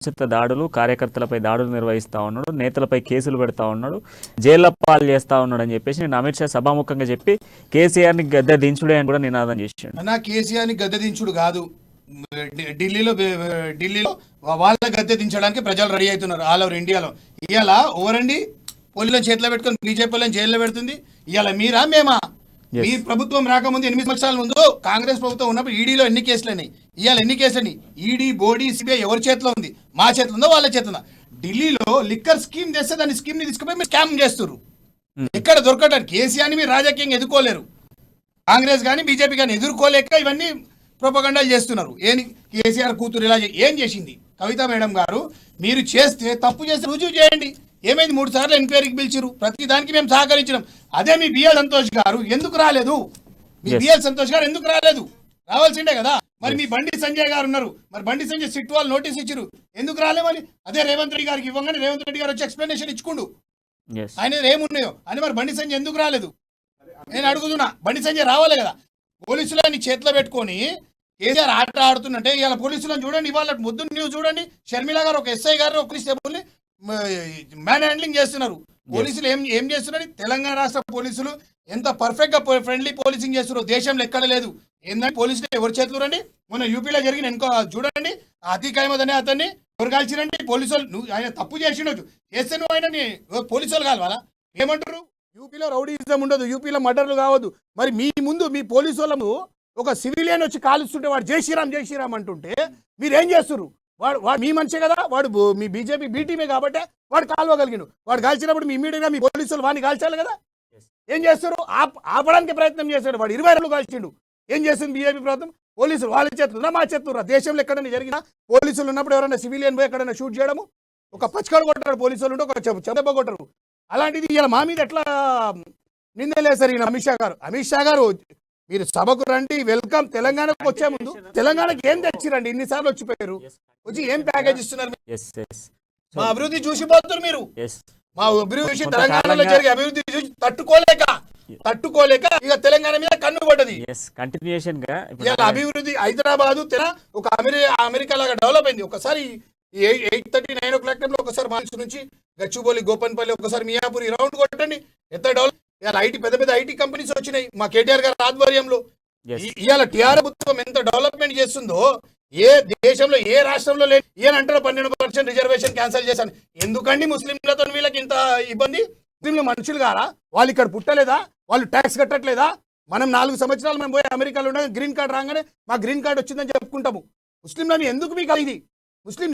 అనుచిత దాడులు, కార్యకర్తలపై దాడులు నిర్వహిస్తూ ఉన్నాడు, నేతలపై కేసులు పెడతా ఉన్నాడు, జైళ్ల పాలు చేస్తా ఉన్నాడు అని చెప్పేసి నేను అమిత్ షా సభాముఖంగా చెప్పి కేసీఆర్ని గద్దె దించుడే అని కూడా నినాదం చేశాడు. నా కేసీఆర్ని గద్దె దించుడు కాదు, ఢిల్లీలో వాళ్ళ గద్దె దించడానికి ప్రజలు రెడీ అవుతున్నారు ఆల్ ఓవర్ ఇండియాలో. ఇవాళ ఓవరండి పోలీసులను చేతిలో పెట్టుకొని బీజేపీ వాళ్ళని జైల్లో పెడుతుంది. ఇవాళ మీరా మేమా? మీ ప్రభుత్వం రాకముందు 8 సంవత్సరాల ముందు కాంగ్రెస్ ప్రభుత్వం ఉన్నప్పుడు ఈడీలో ఎన్ని కేసులు అయినాయి? ఇవాళ ఎన్ని కేసులు అయినాయి? ఈడీ, బోడీ, సిబిఐ ఎవరి చేతిలో ఉంది? మా చేతిలో ఉందో వాళ్ళ చేతిలో? ఢిల్లీలో లిక్కర్ స్కీమ్ తెస్తే దాని స్కీమ్ ని తీసుకుపోయి మీరు స్కామ్ చేస్తున్నారు. ఎక్కడ దొరకటానికి కేసీఆర్ని మీరు రాజకీయంగా ఎదుర్కోలేరు. కాంగ్రెస్ కానీ బీజేపీ కానీ ఎదుర్కోలేక ఇవన్నీ ప్రొపగండాలు చేస్తున్నారు. కేసీఆర్ కూతురు ఇలా ఏం చేసింది? కవిత మేడం గారు, మీరు చేస్తే తప్పు చేస్తే రుజువు చేయండి. ఏమైంది? 3 సార్లు ఎంక్వైరీకి పిలిచిరు, ప్రతి దానికి మేము సహకరించినాం. అదే మీ బిఎల్ సంతోష్ గారు ఎందుకు రాలేదు? మీ బిఎల్ సంతోష్ గారు ఎందుకు రాలేదు? రావాల్సిందే కదా. మరి మీ బండి సంజయ్ గారు ఉన్నారు, మరి బండి సంజయ్ సిట్ వాళ్ళు నోటీస్ ఇచ్చిరు, ఎందుకు రాలేమని? అదే రేవంత్ రెడ్డి గారికి ఇవ్వగానే రేవంత్ రెడ్డి గారు వచ్చి ఎక్స్ప్లెనేషన్ ఇచ్చుకుండు ఆయన ఏమున్నాయో అని. మరి బండి సంజయ్ ఎందుకు రాలేదు నేను అడుగుతున్నా. బండి సంజయ్ రావాలి కదా. పోలీసులని చేతిలో పెట్టుకొని కేసీఆర్ ఆట ఆడుతున్నట్టే ఇవాళ పోలీసులను చూడండి. ఇవాళ ముద్దు న్యూస్ చూడండి, షర్మిల గారు ఒక ఎస్ఐ గారు ఒక కానిస్టేబుల్ని మ్యాన్ హ్యాండ్లింగ్ చేస్తున్నారు. పోలీసులు ఏం చేస్తున్నారు? తెలంగాణ రాష్ట్ర పోలీసులు ఎంత పర్ఫెక్ట్ గా ఫ్రెండ్లీ పోలీసింగ్ చేస్తున్నారు, దేశంలో ఎక్కడ లేదు. ఏంటంటే పోలీసులు ఎవరి చేతులు రండి. మొన్న యూపీలో జరిగిన చూడండి, అతీక్ అహ్మద్ అనే అతన్ని ఎవరు కాల్చిరండి? పోలీసులు. నువ్వు ఆయన తప్పు చేసినట్టు చేస్తే నువ్వు ఆయన పోలీసులు కావాలా? ఏమంటారు? యూపీలో రౌడీయిజం ఉండదు, యూపీలో మర్డర్లు కావద్దు. మరి మీ ముందు మీ పోలీసు వాళ్ళము ఒక సివిలియన్ వచ్చి కాలుస్తుంటే వాడు జై శ్రీరామ్ జై శ్రీరామ్ అంటుంటే మీరేం చేస్తున్నారు? వాడు మీ మనిషే కదా, వాడు మీ బీజేపీ బీటీమే కాబట్టి వాడు కాల్వగలిగిను. వాడు కాల్చినప్పుడు మీ ఇమీడియట్గా మీ పోలీసులు వాడిని కాల్చాలి కదా. ఏం చేస్తారు? ఆపడానికి ప్రయత్నం చేశాడు. వాడు 22 కాల్చిండు. ఏం చేస్తుంది బీజేపీ ప్రభుత్వం? పోలీసులు వాళ్ళ చేతున్నా మా చేతున్నా? దేశంలో ఎక్కడైనా జరిగినా పోలీసులు ఉన్నప్పుడు ఎవరైనా సివిలియన్ పోయి ఎక్కడైనా షూట్ చేయడము, ఒక పచ్చకాడు కొట్టాడు పోలీసులు ఉంటే ఒక చెంప కొట్టరు. అలాంటిది ఇలా మా మీద ఎట్లా నిందలేసారు ఈయన అమిత్ షా గారు మీరు సభకు రండి, వెల్కమ్. తెలంగాణకు వచ్చే ముందు తెలంగాణకి ఏం తెచ్చిరండి? ఇన్నిసార్లు వచ్చిపోయారు, వచ్చి ఏం ప్యాకేజ్ ఇస్తున్నారు? మా అభివృద్ధి చూసిపోతున్నారు మీరు. మా అభివృద్ధి చూసి తెలంగాణలో జరిగే అభివృద్ధి చూసి తట్టుకోలేక ఇక తెలంగాణ మీద కన్ను పడ్డది. కంటిన్యూషన్ గా అభివృద్ధి హైదరాబాద్ ఒక అమెరికా లాగా డెవలప్ అయింది. ఒకసారి 8:30, 9 o'clock టైంలో ఒకసారి మార్చి నుంచి గచ్చిబౌలి, గోపన్పల్లి, ఒకసారి మియాపూర్ రౌండ్ కొట్టండి. ఎంత డెవలప్! ఇవాళ పెద్ద ఐటీ కంపెనీస్ వచ్చినాయి మా కేటీఆర్ గారి ఆధ్వర్యంలో. ఇవాళ టీఆర్ ప్రభుత్వం ఎంత డెవలప్మెంట్ చేస్తుందో ఏ దేశంలో ఏ రాష్ట్రంలో లేదు. ఈయన అంటారు 12% రిజర్వేషన్ క్యాన్సిల్ చేశాను. ఎందుకండి ముస్లింలతో వీళ్ళకి ఇంత ఇబ్బంది? ముస్లింలు మనుషులు కారా? వాళ్ళు ఇక్కడ పుట్టలేదా? వాళ్ళు ట్యాక్స్ కట్టట్లేదా? మనం 4 సంవత్సరాలు మేము పోయి అమెరికాలో ఉండగా గ్రీన్ కార్డ్ రాగానే మా గ్రీన్ కార్డ్ వచ్చిందని చెప్పుకుంటాము. ముస్లింలని ఎందుకు మీకు ఇది? ముస్లిం